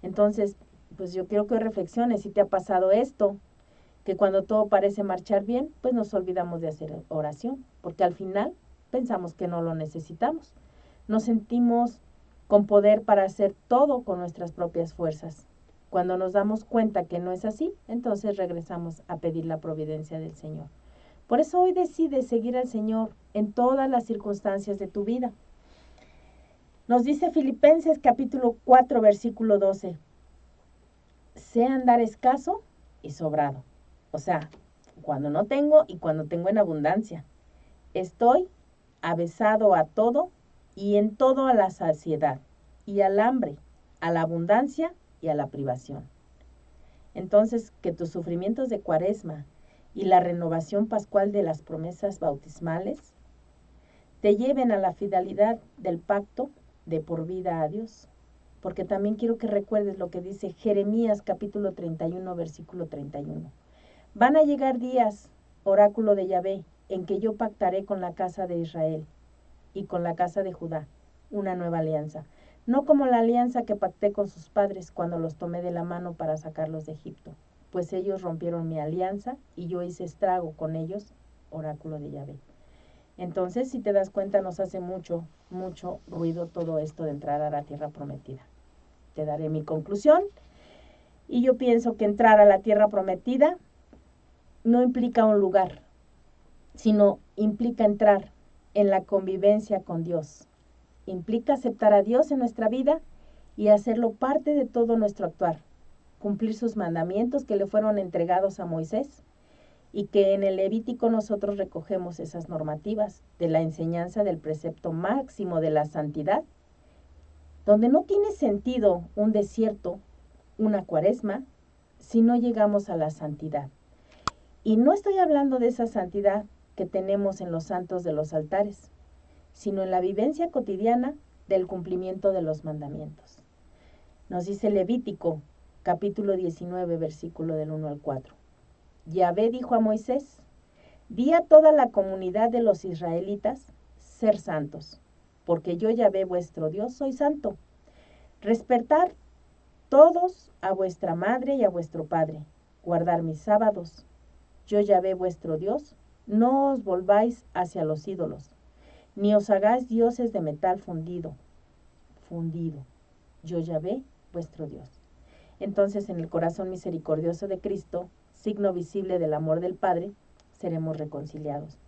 Entonces, pues yo quiero que reflexiones si te ha pasado esto, que cuando todo parece marchar bien, pues nos olvidamos de hacer oración, porque al final pensamos que no lo necesitamos. Nos sentimos con poder para hacer todo con nuestras propias fuerzas. Cuando nos damos cuenta que no es así, entonces regresamos a pedir la providencia del Señor. Por eso hoy decides seguir al Señor en todas las circunstancias de tu vida. Nos dice Filipenses capítulo 4, versículo 12. Sé andar escaso y sobrado. O sea, cuando no tengo y cuando tengo en abundancia. Estoy avesado a todo y en todo a la saciedad y al hambre, a la abundancia y a la privación. Entonces, que tus sufrimientos de Cuaresma y la renovación pascual de las promesas bautismales te lleven a la fidelidad del pacto de por vida a Dios. Porque también quiero que recuerdes lo que dice Jeremías capítulo 31, versículo 31. Van a llegar días, oráculo de Yahvé, en que yo pactaré con la casa de Israel y con la casa de Judá una nueva alianza, no como la alianza que pacté con sus padres cuando los tomé de la mano para sacarlos de Egipto, pues ellos rompieron mi alianza y yo hice estrago con ellos, oráculo de Yahvé. Entonces, si te das cuenta, nos hace mucho ruido todo esto de entrar a la tierra prometida. Te daré mi conclusión y yo pienso que entrar a la tierra prometida no implica un lugar, sino implica entrar en la convivencia con Dios. Implica aceptar a Dios en nuestra vida y hacerlo parte de todo nuestro actuar, cumplir sus mandamientos que le fueron entregados a Moisés y que en el Levítico nosotros recogemos esas normativas de la enseñanza del precepto máximo de la santidad, donde no tiene sentido un desierto, una Cuaresma, si no llegamos a la santidad. Y no estoy hablando de esa santidad que tenemos en los santos de los altares, sino en la vivencia cotidiana del cumplimiento de los mandamientos. Nos dice Levítico, capítulo 19, versículo del 1 al 4. Yahvé dijo a Moisés, di a toda la comunidad de los israelitas ser santos, porque yo Yahvé vuestro Dios soy santo. Respetad todos a vuestra madre y a vuestro padre, guardar mis sábados. Yo Yahvé vuestro Dios, no os volváis hacia los ídolos, ni os hagáis dioses de metal fundido. Yo Yahvé vuestro Dios. Entonces en el corazón misericordioso de Cristo, signo visible del amor del Padre, seremos reconciliados.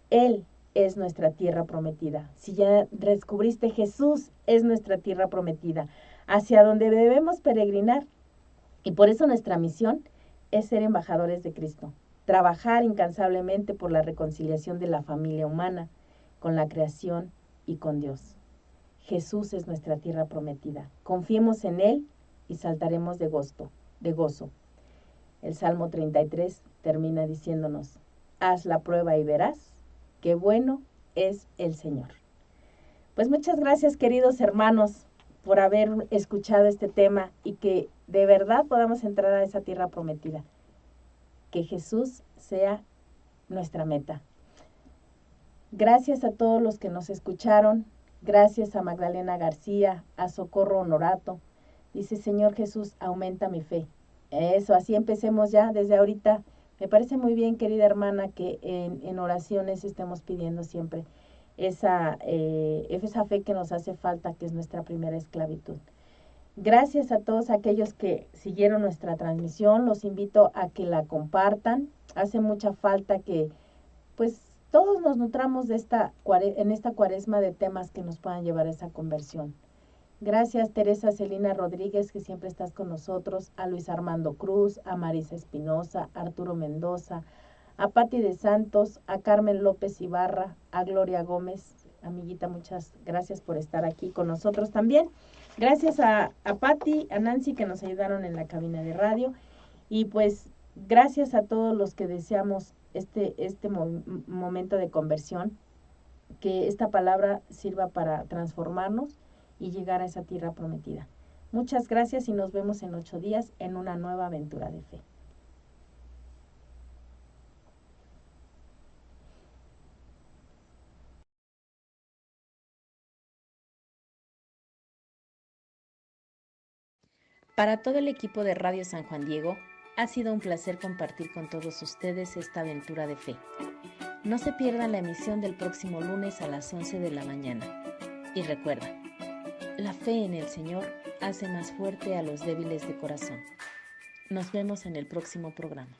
Él es nuestra tierra prometida. Si ya descubriste, Jesús es nuestra tierra prometida, hacia donde debemos peregrinar. Y por eso nuestra misión es ser embajadores de Cristo, trabajar incansablemente por la reconciliación de la familia humana con la creación y con Dios. Jesús es nuestra tierra prometida. Confiemos en Él y saltaremos de gozo. El Salmo 33 termina diciéndonos: haz la prueba y verás qué bueno es el Señor. Pues muchas gracias, queridos hermanos, por haber escuchado este tema y que de verdad podamos entrar a esa tierra prometida. Que Jesús sea nuestra meta. Gracias a todos los que nos escucharon. Gracias a Magdalena García, a Socorro Honorato. Dice: Señor Jesús, aumenta mi fe. Eso, así empecemos ya desde ahorita. Me parece muy bien, querida hermana, que en oraciones estemos pidiendo siempre esa fe que nos hace falta, que es nuestra primera esclavitud. Gracias a todos aquellos que siguieron nuestra transmisión. Los invito a que la compartan. Hace mucha falta que pues todos nos nutramos de en esta cuaresma de temas que nos puedan llevar a esa conversión. Gracias, Teresa Celina Rodríguez, que siempre estás con nosotros, a Luis Armando Cruz, a Marisa Espinosa, a Arturo Mendoza, a Pati de Santos, a Carmen López Ibarra, a Gloria Gómez. Amiguita, muchas gracias por estar aquí con nosotros también. Gracias a Pati, a Nancy, que nos ayudaron en la cabina de radio. Y pues gracias a todos los que deseamos este momento de conversión, que esta palabra sirva para transformarnos y llegar a esa tierra prometida. Muchas gracias y nos vemos en 8 días en una nueva aventura de fe. Para todo el equipo de Radio San Juan Diego, ha sido un placer compartir con todos ustedes esta aventura de fe. No se pierdan la emisión del próximo lunes a las 11 de la mañana. Y recuerda, la fe en el Señor hace más fuerte a los débiles de corazón. Nos vemos en el próximo programa.